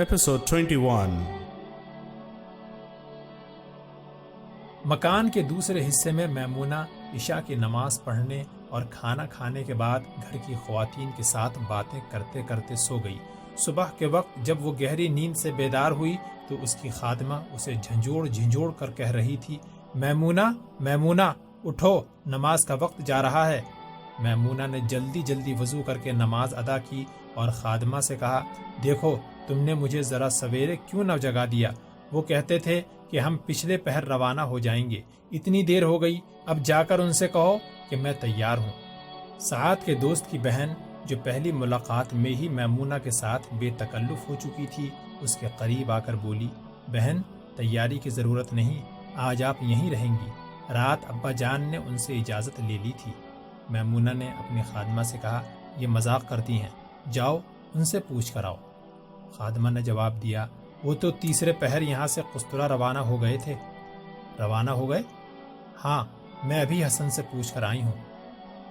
Episode 21. مکان کے دوسرے حصے میں میمونہ عشاء کی نماز پڑھنے اور کھانا کھانے کے بعد گھر کی خواتین کے ساتھ باتیں کرتے کرتے سو گئی۔ صبح کے وقت جب وہ گہری نیند سے بیدار ہوئی تو اس کی خادمہ اسے جھنجھوڑ کر کہہ رہی تھی، میمونہ میمونہ اٹھو، نماز کا وقت جا رہا ہے۔ میمونہ نے جلدی وضو کر کے نماز ادا کی اور خادمہ سے کہا، دیکھو تم نے مجھے ذرا سویرے کیوں نہ جگا دیا؟ وہ کہتے تھے کہ ہم پچھلے پہر روانہ ہو جائیں گے، اتنی دیر ہو گئی، اب جا کر ان سے کہو کہ میں تیار ہوں۔ سعد کے دوست کی بہن جو پہلی ملاقات میں ہی میمونہ کے ساتھ بے تکلف ہو چکی تھی، اس کے قریب آ کر بولی، بہن تیاری کی ضرورت نہیں، آج آپ یہیں رہیں گی، رات ابا جان نے ان سے اجازت لے لی تھی۔ میمونہ نے اپنی خادمہ سے کہا، یہ مذاق کرتی ہیں، جاؤ ان سے پوچھ کر آؤ۔ خادمہ نے جواب دیا، وہ تو تیسرے پہر یہاں سے قسطرہ روانہ ہو گئے تھے۔ روانہ ہو گئے؟ ہاں، میں ابھی حسن سے پوچھ کر آئی ہوں۔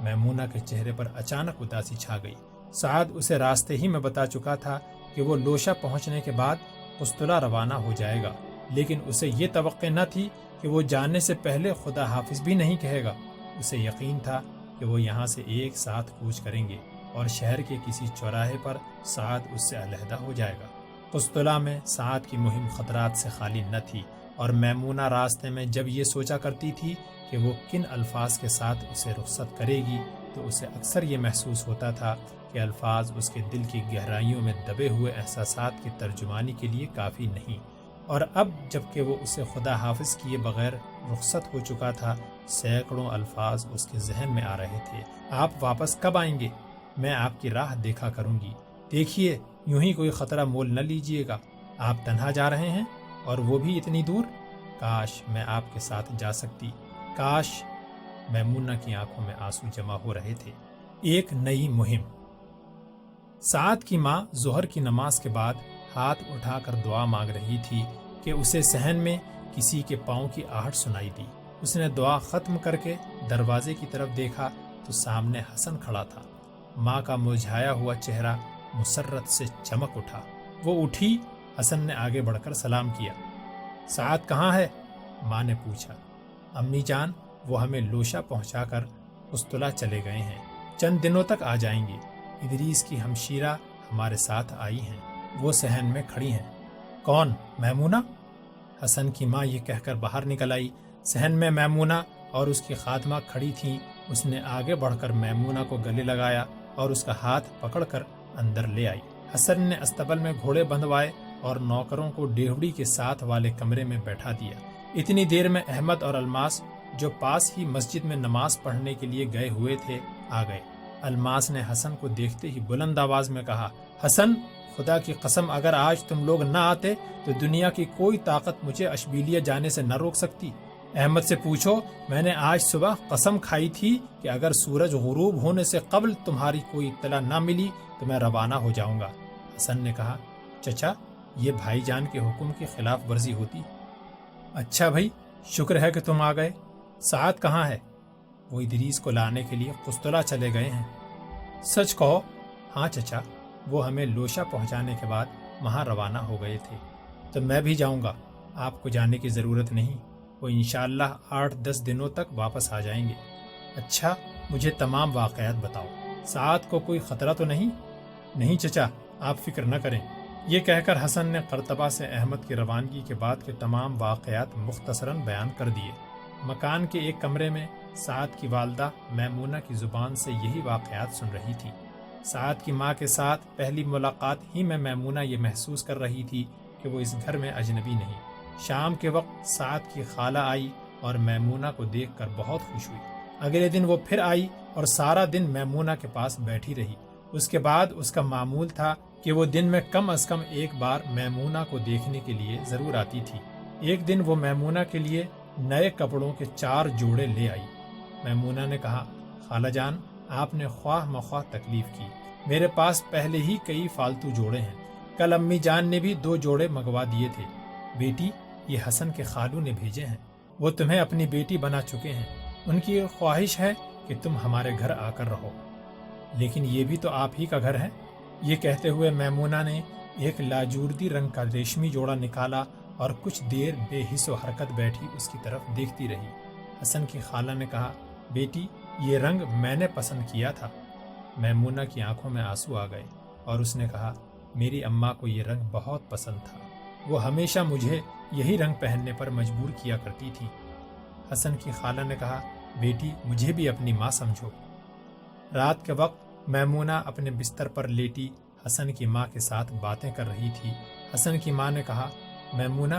میمونہ کے چہرے پر اچانک اداسی چھا گئی۔ سعد اسے راستے ہی میں بتا چکا تھا کہ وہ لوشہ پہنچنے کے بعد قسطرہ روانہ ہو جائے گا، لیکن اسے یہ توقع نہ تھی کہ وہ جانے سے پہلے خدا حافظ بھی نہیں کہے گا۔ اسے یقین تھا کہ وہ یہاں سے ایک ساتھ کوچ کریں گے اور شہر کے کسی چوراہے پر سعد اس سے علیحدہ ہو جائے گا۔ قسطلہ میں سعد کی مہم خطرات سے خالی نہ تھی، اور میمونہ راستے میں جب یہ سوچا کرتی تھی کہ وہ کن الفاظ کے ساتھ اسے رخصت کرے گی تو اسے اکثر یہ محسوس ہوتا تھا کہ الفاظ اس کے دل کی گہرائیوں میں دبے ہوئے احساسات کی ترجمانی کے لیے کافی نہیں، اور اب جب کہ وہ اسے خدا حافظ کیے بغیر رخصت ہو چکا تھا، سینکڑوں الفاظ اس کے ذہن میں آ رہے تھے۔ آپ واپس کب آئیں گے؟ میں آپ کی راہ دیکھا کروں گی۔ دیکھیے یوں ہی کوئی خطرہ مول نہ لیجئے گا، آپ تنہا جا رہے ہیں اور وہ بھی اتنی دور۔ کاش میں آپ کے ساتھ جا سکتی، کاش۔ میمونہ کی آنکھوں میں آنسو جمع ہو رہے تھے۔ ایک نئی مہم۔ سعد کی ماں ظہر کی نماز کے بعد ہاتھ اٹھا کر دعا مانگ رہی تھی کہ اسے صحن میں کسی کے پاؤں کی آہٹ سنائی دی۔ اس نے دعا ختم کر کے دروازے کی طرف دیکھا تو سامنے حسن کھڑا تھا۔ ماں کا مرجھایا ہوا چہرہ مسرت سے چمک اٹھا۔ وہ اٹھی، حسن نے آگے بڑھ کر سلام کیا۔ سعد کہاں ہے؟ ماں نے پوچھا۔ امی جان وہ ہمیں لوشہ پہنچا کر قسطلہ چلے گئے ہیں، چند دنوں تک آ جائیں گے۔ ادریس کی ہمشیرہ ہمارے ساتھ آئی ہیں، وہ صحن میں کھڑی ہیں۔ کون؟ میمونہ؟ حسن کی ماں یہ کہہ کر باہر نکل آئی۔ صحن میں میمونہ اور اس کی خادمہ کھڑی تھیں۔ اس نے آگے بڑھ کر میمونہ کو گلے لگایا اور اس کا ہاتھ پکڑ کر اندر لے آئی۔ حسن نے استبل میں گھوڑے بندھوائے اور نوکروں کو ڈیوڑی کے ساتھ والے کمرے میں بیٹھا دیا۔ اتنی دیر میں احمد اور الماس جو پاس ہی مسجد میں نماز پڑھنے کے لیے گئے ہوئے تھے آ گئے۔ الماس نے حسن کو دیکھتے ہی بلند آواز میں کہا، حسن خدا کی قسم اگر آج تم لوگ نہ آتے تو دنیا کی کوئی طاقت مجھے اشبیلیہ جانے سے نہ روک سکتی۔ احمد سے پوچھو، میں نے آج صبح قسم کھائی تھی کہ اگر سورج غروب ہونے سے قبل تمہاری کوئی اطلاع نہ ملی تو میں روانہ ہو جاؤں گا۔ حسن نے کہا، چچا یہ بھائی جان کے حکم کی خلاف ورزی ہوتی۔ اچھا بھائی، شکر ہے کہ تم آ گئے۔ سعد کہاں ہے؟ وہ ادریس کو لانے کے لیے قسطلہ چلے گئے ہیں۔ سچ کہو۔ ہاں چچا، وہ ہمیں لوشہ پہنچانے کے بعد وہاں روانہ ہو گئے تھے۔ تو میں بھی جاؤں گا، آپ کو جانے کی ضرورت نہیں، وہ انشاءاللہ 8-10 دنوں تک واپس آ جائیں گے۔ اچھا، مجھے تمام واقعات بتاؤ۔ سعد کو کوئی خطرہ تو نہیں؟ نہیں چچا، آپ فکر نہ کریں۔ یہ کہہ کر حسن نے قرطبہ سے احمد کی روانگی کے بعد کے تمام واقعات مختصراً بیان کر دیے۔ مکان کے ایک کمرے میں سعد کی والدہ میمونہ کی زبان سے یہی واقعات سن رہی تھی۔ سعد کی ماں کے ساتھ پہلی ملاقات ہی میں میمونہ یہ محسوس کر رہی تھی کہ وہ اس گھر میں اجنبی نہیں۔ شام کے وقت سعد کی خالہ آئی اور میمونہ کو دیکھ کر بہت خوش ہوئی۔ اگلے دن وہ پھر آئی اور سارا دن میمونہ کے پاس بیٹھی رہی۔ اس کے بعد اس کا معمول تھا کہ وہ دن میں کم از کم ایک بار میمونہ کو دیکھنے کے لیے ضرور آتی تھی۔ ایک دن وہ میمونہ کے لیے نئے کپڑوں کے 4 جوڑے لے آئی۔ میمونہ نے کہا، خالہ جان آپ نے خواہ مخواہ تکلیف کی، میرے پاس پہلے ہی کئی فالتو جوڑے ہیں، کل امی جان نے بھی 2 جوڑے منگوا دیے تھے۔ بیٹی یہ حسن کے خالو نے بھیجے ہیں، وہ تمہیں اپنی بیٹی بنا چکے ہیں، ان کی خواہش ہے کہ تم ہمارے گھر آ کر رہو۔ لیکن یہ بھی تو آپ ہی کا گھر ہے۔ یہ کہتے ہوئے میمونہ نے ایک لاجوردی رنگ کا ریشمی جوڑا نکالا اور کچھ دیر بے حس و حرکت بیٹھی اس کی طرف دیکھتی رہی۔ حسن کی خالہ نے کہا، بیٹی یہ رنگ میں نے پسند کیا تھا۔ میمونہ کی آنکھوں میں آنسو آ گئے اور اس نے کہا، میری اماں کو یہ رنگ بہت پسند تھا، وہ ہمیشہ مجھے یہی رنگ پہننے پر مجبور کیا کرتی تھی۔ حسن کی خالہ نے کہا، بیٹی مجھے بھی اپنی ماں سمجھو۔ رات کے وقت میمونہ اپنے بستر پر لیٹی حسن کی ماں کے ساتھ باتیں کر رہی تھی۔ حسن کی ماں نے کہا، میمونہ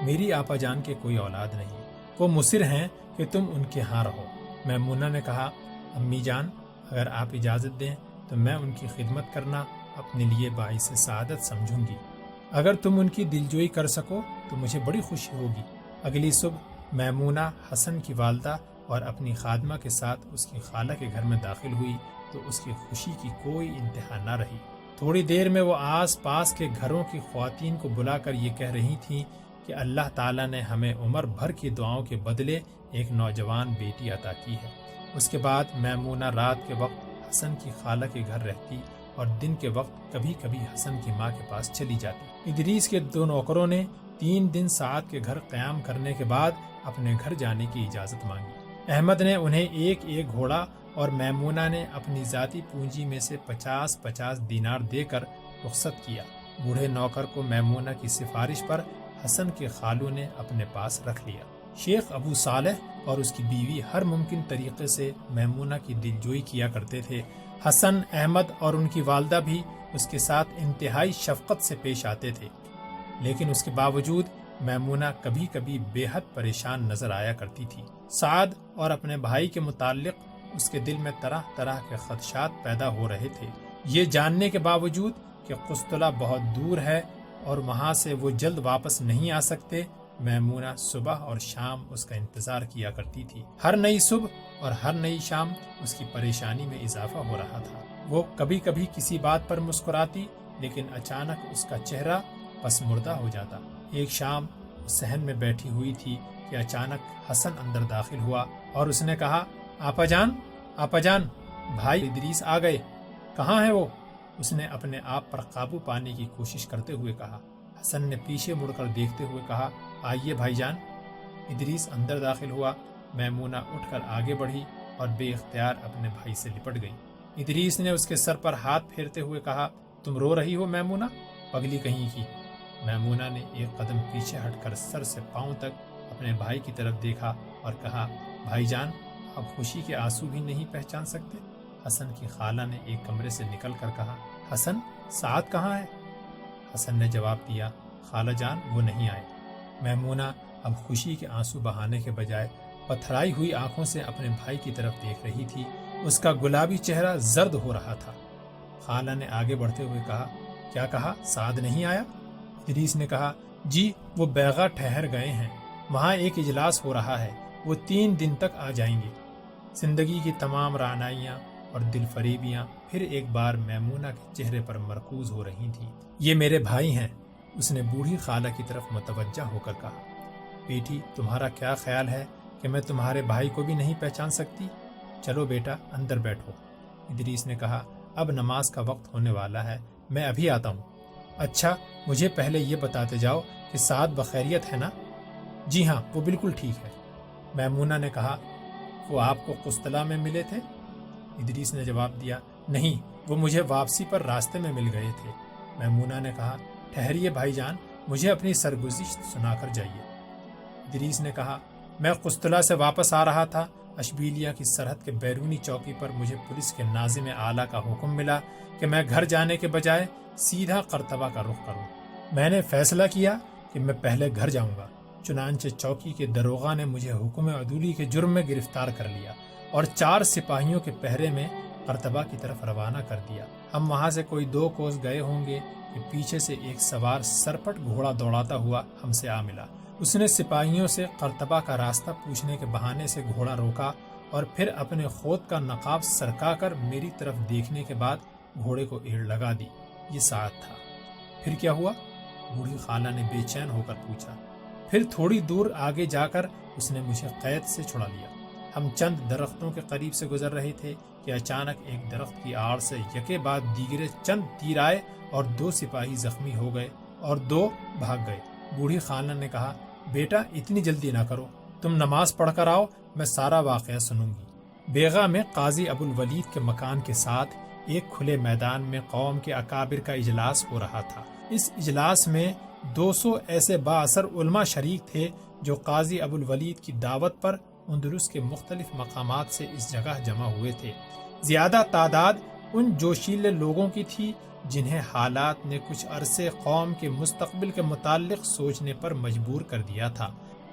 میری آپا جان کے کوئی اولاد نہیں، وہ مصر ہیں کہ تم ان کے ہاں رہو۔ میمونہ نے کہا، امی جان اگر آپ اجازت دیں تو میں ان کی خدمت کرنا اپنے لیے باعث سعادت سمجھوں گی۔ اگر تم ان کی دلجوئی کر سکو تو مجھے بڑی خوشی ہوگی۔ اگلی صبح میمونہ حسن کی والدہ اور اپنی خادمہ کے ساتھ اس کی خالہ کے گھر میں داخل ہوئی تو اس کی خوشی کی کوئی انتہا نہ رہی۔ تھوڑی دیر میں وہ آس پاس کے گھروں کی خواتین کو بلا کر یہ کہہ رہی تھیں کہ اللہ تعالیٰ نے ہمیں عمر بھر کی دعاؤں کے بدلے ایک نوجوان بیٹی عطا کی ہے۔ اس کے بعد میمونہ رات کے وقت حسن کی خالہ کے گھر رہتی اور دن کے وقت کبھی کبھی حسن کی ماں کے پاس چلی جاتی۔ ادریس کے 2 نوکروں نے 3 دن سعد کے گھر قیام کرنے کے بعد اپنے گھر جانے کی اجازت مانگی۔ احمد نے انہیں ایک گھوڑا اور میمونہ نے اپنی ذاتی پونجی میں سے 50 دینار دے کر رخصت کیا۔ بوڑھے نوکر کو میمونہ کی سفارش پر حسن کے خالو نے اپنے پاس رکھ لیا۔ شیخ ابو صالح اور اس کی بیوی ہر ممکن طریقے سے میمونہ کی دلجوئی کیا کرتے تھے۔ حسن، احمد اور ان کی والدہ بھی اس کے ساتھ انتہائی شفقت سے پیش آتے تھے، لیکن اس کے باوجود میمونہ کبھی کبھی بے حد پریشان نظر آیا کرتی تھی۔ سعد اور اپنے بھائی کے متعلق اس کے دل میں طرح طرح کے خدشات پیدا ہو رہے تھے۔ یہ جاننے کے باوجود کہ قسطلہ بہت دور ہے اور وہاں سے وہ جلد واپس نہیں آ سکتے، میمونہ صبح اور شام اس کا انتظار کیا کرتی تھی۔ ہر نئی صبح اور ہر نئی شام اس کی پریشانی میں اضافہ ہو رہا تھا۔ وہ کبھی کبھی کسی بات پر مسکراتی، لیکن اچانک اس کا چہرہ پسمردہ ہو جاتا۔ ایک شام وہ صحن میں بیٹھی ہوئی تھی کہ اچانک حسن اندر داخل ہوا اور اس نے کہا، آپا جان، آپا جان، بھائی ادریس آ گئے، کہاں ہے وہ؟ اس نے اپنے آپ پر قابو پانے کی کوشش کرتے ہوئے کہا۔ حسن نے پیچھے مڑ کر دیکھتے ہوئے کہا، آئیے بھائی جان۔ ادریس اندر داخل ہوا۔ میمونہ اٹھ کر آگے بڑھی اور بے اختیار اپنے بھائی سے لپٹ گئی۔ ادریس نے اس کے سر پر ہاتھ پھیرتے ہوئے کہا، تم رو رہی ہو میمونہ، پگلی کہیں کی۔ میمونہ نے ایک قدم پیچھے ہٹ کر سر سے پاؤں تک اپنے بھائی کی طرف دیکھا اور کہا، بھائی جان اب خوشی کے آنسو بھی نہیں پہچان سکتے؟ حسن کی خالہ نے ایک کمرے سے نکل کر کہا، حسن، سعد کہاں ہے؟ حسن نے جواب دیا، خالہ جان وہ نہیں آئے۔ میمونہ اب خوشی کے آنسو بہانے کے بجائے پتھرائی ہوئی آنکھوں سے اپنے بھائی کی طرف دیکھ رہی تھی۔ اس کا گلابی چہرہ زرد ہو رہا تھا۔ خالہ نے آگے بڑھتے ہوئے کہا، کیا کہا، سعد نہیں آیا؟ ادریس نے کہا، جی وہ بیگا ٹھہر گئے ہیں، وہاں ایک اجلاس ہو رہا ہے، وہ 3 دن تک آ جائیں گے۔ زندگی کی تمام رعنائیاں اور دل فریبیاں پھر ایک بار میمونہ کے چہرے پر مرکوز ہو رہی تھیں۔ یہ میرے بھائی ہیں، اس نے بوڑھی خالہ کی طرف متوجہ ہو کر کہا۔ بیٹی تمہارا کیا خیال ہے کہ میں تمہارے بھائی کو بھی نہیں پہچان سکتی؟ چلو بیٹا اندر بیٹھو۔ ادریس نے کہا، اب نماز کا وقت ہونے والا ہے، میں ابھی آتا ہوں۔ اچھا مجھے پہلے یہ بتاتے جاؤ کہ سعد بخیریت ہے نا؟ جی ہاں وہ بالکل ٹھیک ہے۔ میمونہ نے کہا، وہ آپ کو قسطلہ میں ملے تھے؟ ادریس نے جواب دیا، نہیں وہ مجھے واپسی پر راستے میں مل گئے تھے۔ میمونہ نے کہا، ٹھہریے بھائی جان، مجھے اپنی سرگزشت سنا کر جائیے۔ ادریس نے کہا، میں قسطلہ سے واپس آ رہا تھا، اشبیلیہ کی سرحد کے بیرونی چوکی پر مجھے پولیس کے ناظم اعلیٰ کا حکم ملا کہ میں گھر جانے کے بجائے سیدھا قرطبہ کا رخ کروں۔ میں نے فیصلہ کیا کہ میں پہلے گھر جاؤں گا، چنانچہ چوکی کے دروغہ نے مجھے حکم عدولی کے جرم میں گرفتار کر لیا اور 4 سپاہیوں کے پہرے میں قرطبہ کی طرف روانہ کر دیا۔ ہم وہاں سے کوئی 2 کوس گئے ہوں گے کہ پیچھے سے ایک سوار سرپٹ گھوڑا دوڑاتا ہوا ہم سے آ ملا۔ اس نے سپاہیوں سے قرطبہ کا راستہ پوچھنے کے بہانے سے گھوڑا روکا اور پھر اپنے خود کا نقاب سرکا کر میری طرف دیکھنے کے بعد گھوڑے کو ایڑ لگا دی۔ یہ سعد تھا۔ پھر کیا ہوا؟ بوڑھی خالہ نے بے چین ہو کر پوچھا۔ پھر تھوڑی دور آگے جا کر اس نے مجھے قید سے چھڑا لیا۔ ہم چند درختوں کے قریب سے گزر رہے تھے کہ اچانک ایک درخت کی آڑ سے یکے بعد دیگرے چند تیر آئے اور 2 سپاہی زخمی ہو گئے اور 2 بھاگ گئے۔ بوڑھی خانہ نے کہا، بیٹا اتنی جلدی نہ کرو، تم نماز پڑھ کر آؤ، میں سارا واقعہ سنوں گی۔ بیغا میں قاضی ابو الولید کے مکان کے ساتھ ایک کھلے میدان میں قوم کے اکابر کا اجلاس ہو رہا تھا۔ اس اجلاس میں 200 ایسے بااثر علماء شریک تھے جو قاضی ابو الولید کی دعوت پر اندلس کے مختلف مقامات سے اس جگہ جمع ہوئے تھے۔ زیادہ تعداد ان جوشیلے لوگوں کی تھی جنہیں حالات نے کچھ عرصے قوم کے مستقبل کے متعلق سوچنے پر مجبور کر دیا تھا۔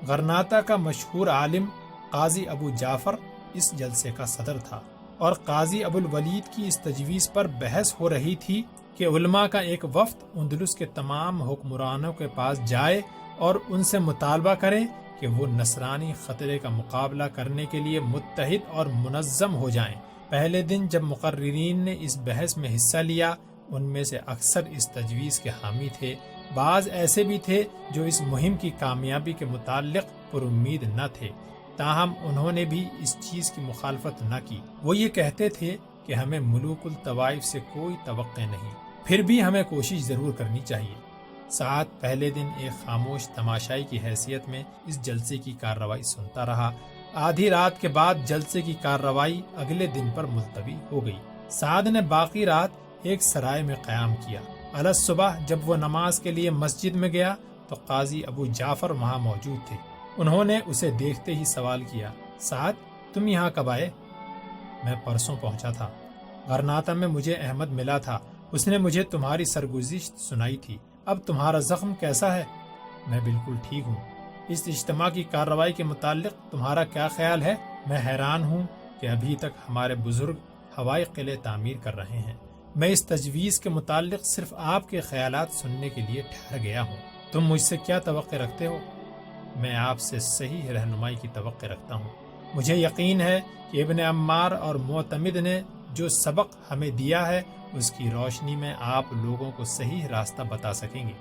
غرناطہ کا مشہور عالم قاضی ابو جعفر اس جلسے کا صدر تھا اور قاضی ابو الولید کی اس تجویز پر بحث ہو رہی تھی کہ علماء کا ایک وفد اندلس کے تمام حکمرانوں کے پاس جائے اور ان سے مطالبہ کرے کہ وہ نصرانی خطرے کا مقابلہ کرنے کے لیے متحد اور منظم ہو جائیں۔ پہلے دن جب مقررین نے اس بحث میں حصہ لیا، ان میں سے اکثر اس تجویز کے حامی تھے۔ بعض ایسے بھی تھے جو اس مہم کی کامیابی کے متعلق پر امید نہ تھے، تاہم انہوں نے بھی اس چیز کی مخالفت نہ کی۔ وہ یہ کہتے تھے کہ ہمیں ملوک الطوائف سے کوئی توقع نہیں، پھر بھی ہمیں کوشش ضرور کرنی چاہیے۔ سعد پہلے دن ایک خاموش تماشائی کی حیثیت میں اس جلسے کی کارروائی سنتا رہا۔ آدھی رات کے بعد جلسے کی کارروائی اگلے دن پر ملتوی ہو گئی۔ سعد نے باقی رات ایک سرائے میں قیام کیا۔ الصبح جب وہ نماز کے لیے مسجد میں گیا تو قاضی ابو جعفر وہاں موجود تھے۔ انہوں نے اسے دیکھتے ہی سوال کیا، سعد تم یہاں کب آئے؟ میں پرسوں پہنچا تھا۔ غرناطہ میں مجھے احمد ملا تھا، اس نے مجھے تمہاری سرگزشت سنائی تھی۔ اب تمہارا زخم کیسا ہے؟ میں بالکل ٹھیک ہوں۔ اس اجتماع کی کارروائی کے متعلق تمہارا کیا خیال ہے؟ میں حیران ہوں کہ ابھی تک ہمارے بزرگ ہوائی قلعے تعمیر کر رہے ہیں۔ میں اس تجویز کے متعلق صرف آپ کے خیالات سننے کے لیے ٹھہر گیا ہوں۔ تم مجھ سے کیا توقع رکھتے ہو؟ میں آپ سے صحیح رہنمائی کی توقع رکھتا ہوں۔ مجھے یقین ہے کہ ابن عمار اور معتمد نے جو سبق ہمیں دیا ہے اس کی روشنی میں آپ لوگوں کو صحیح راستہ بتا سکیں گے۔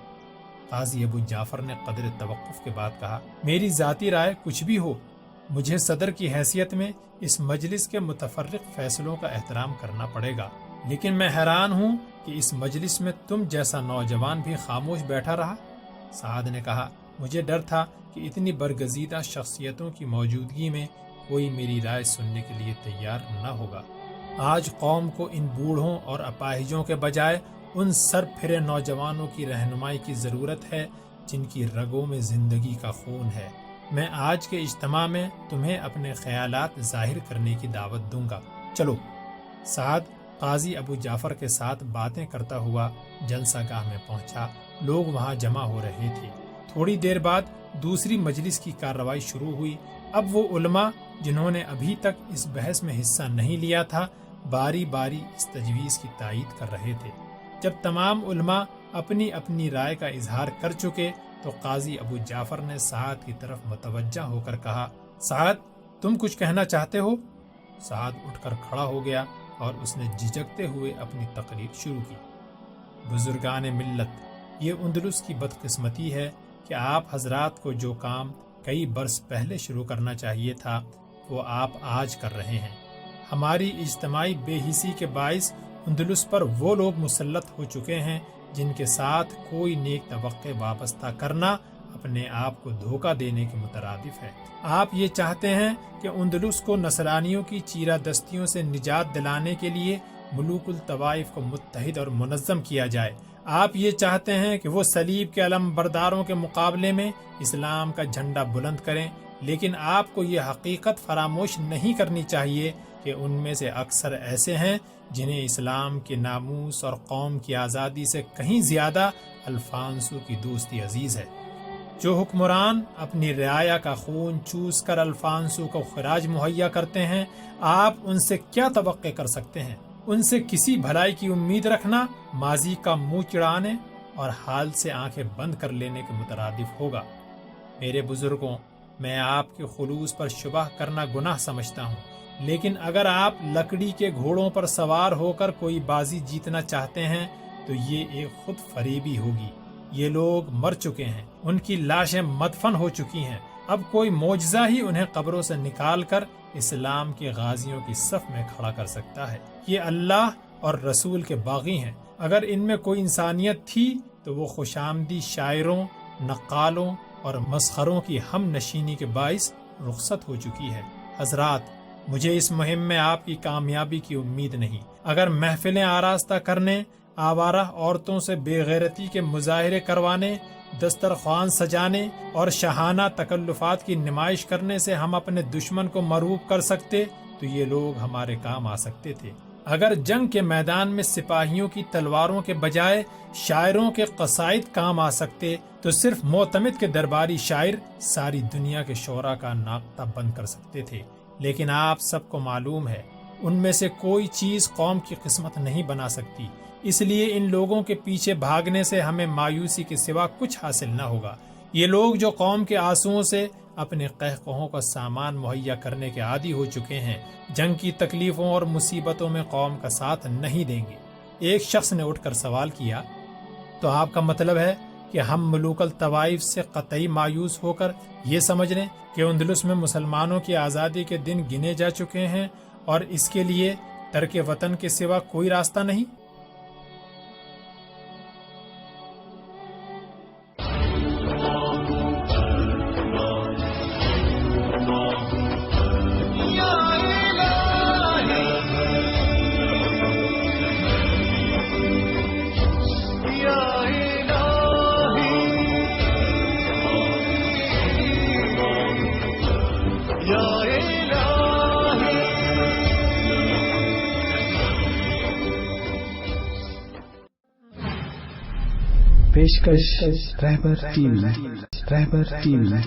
قاضی ابو جعفر نے قدر توقف کے بعد کہا، میری ذاتی رائے کچھ بھی ہو، مجھے صدر کی حیثیت میں اس مجلس کے متفرق فیصلوں کا احترام کرنا پڑے گا، لیکن میں حیران ہوں کہ اس مجلس میں تم جیسا نوجوان بھی خاموش بیٹھا رہا۔ سعد نے کہا، مجھے ڈر تھا کہ اتنی برگزیدہ شخصیتوں کی موجودگی میں کوئی میری رائے سننے کے لیے تیار نہ ہوگا۔ آج قوم کو ان بوڑھوں اور اپاہجوں کے بجائے ان سر پھرے نوجوانوں کی رہنمائی کی ضرورت ہے جن کی رگوں میں زندگی کا خون ہے۔ میں آج کے اجتماع میں تمہیں اپنے خیالات ظاہر کرنے کی دعوت دوں گا۔ چلو۔ سعد قاضی ابو جعفر کے ساتھ باتیں کرتا ہوا جلسہ گاہ میں پہنچا۔ لوگ وہاں جمع ہو رہے تھے۔ تھوڑی دیر بعد دوسری مجلس کی کارروائی شروع ہوئی۔ اب وہ علماء جنہوں نے ابھی تک اس بحث میں حصہ نہیں لیا تھا باری باری اس تجویز کی تائید کر رہے تھے۔ جب تمام علماء اپنی اپنی رائے کا اظہار کر چکے تو قاضی ابو جعفر نے سعد کی طرف متوجہ ہو کر کہا، سعد تم کچھ کہنا چاہتے ہو؟ سعد اٹھ کر کھڑا ہو گیا اور اس نے جھجکتے ہوئے اپنی تقریر شروع کی۔ بزرگان ملت، یہ اندلس کی بدقسمتی ہے کہ آپ حضرات کو جو کام کئی برس پہلے شروع کرنا چاہیے تھا وہ آپ آج کر رہے ہیں۔ ہماری اجتماعی بے حسی کے باعث اندلس پر وہ لوگ مسلط ہو چکے ہیں جن کے ساتھ کوئی نیک توقع وابستہ کرنا اپنے آپ کو دھوکہ دینے کے مترادف ہے۔ آپ یہ چاہتے ہیں کہ اندلس کو نصرانیوں کی چیرہ دستیوں سے نجات دلانے کے لیے ملوک الطوائف کو متحد اور منظم کیا جائے۔ آپ یہ چاہتے ہیں کہ وہ صلیب کے علم برداروں کے مقابلے میں اسلام کا جھنڈا بلند کریں، لیکن آپ کو یہ حقیقت فراموش نہیں کرنی چاہیے کہ ان میں سے اکثر ایسے ہیں جنہیں اسلام کے ناموس اور قوم کی آزادی سے کہیں زیادہ الفانسو کی دوستی عزیز ہے۔ جو حکمران اپنی رعایا کا خون چوس کر الفانسو کو خراج مہیا کرتے ہیں، آپ ان سے کیا توقع کر سکتے ہیں؟ ان سے کسی بھلائی کی امید رکھنا ماضی کا منہ چڑھانے اور حال سے آنکھیں بند کر لینے کے مترادف ہوگا۔ میرے بزرگوں، میں آپ کے خلوص پر شبہ کرنا گناہ سمجھتا ہوں، لیکن اگر آپ لکڑی کے گھوڑوں پر سوار ہو کر کوئی بازی جیتنا چاہتے ہیں تو یہ ایک خود فریبی ہوگی۔ یہ لوگ مر چکے ہیں، ان کی لاشیں مدفن ہو چکی ہیں، اب کوئی معجزہ ہی انہیں قبروں سے نکال کر اسلام کے غازیوں کی صف میں کھڑا کر سکتا ہے۔ یہ اللہ اور رسول کے باغی ہیں۔ اگر ان میں کوئی انسانیت تھی تو وہ خوش آمدی شاعروں، نقالوں اور مسخروں کی ہم نشینی کے باعث رخصت ہو چکی ہے۔ حضرات، مجھے اس مہم میں آپ کی کامیابی کی امید نہیں۔ اگر محفلیں آراستہ کرنے، آوارہ عورتوں سے بے غیرتی کے مظاہرے کروانے، دسترخوان سجانے اور شاہانہ تکلفات کی نمائش کرنے سے ہم اپنے دشمن کو مرعوب کر سکتے تو یہ لوگ ہمارے کام آ سکتے تھے۔ اگر جنگ کے میدان میں سپاہیوں کی تلواروں کے بجائے شاعروں کے قصائد کام آ سکتے تو صرف معتمد کے درباری شاعر ساری دنیا کے شعراء کا ناقطہ بند کر سکتے تھے۔ لیکن آپ سب کو معلوم ہے ان میں سے کوئی چیز قوم کی قسمت نہیں بنا سکتی، اس لیے ان لوگوں کے پیچھے بھاگنے سے ہمیں مایوسی کے سوا کچھ حاصل نہ ہوگا۔ یہ لوگ جو قوم کے آنسوؤں سے اپنے قہقہوں کا سامان مہیا کرنے کے عادی ہو چکے ہیں، جنگ کی تکلیفوں اور مصیبتوں میں قوم کا ساتھ نہیں دیں گے۔ ایک شخص نے اٹھ کر سوال کیا، تو آپ کا مطلب ہے کہ ہم ملوک الطوائف سے قطعی مایوس ہو کر یہ سمجھ لیں کہ اندلس میں مسلمانوں کی آزادی کے دن گنے جا چکے ہیں اور اس کے لیے ترک وطن کے سوا کوئی راستہ نہیں؟ پیشکش رہبر ٹی وی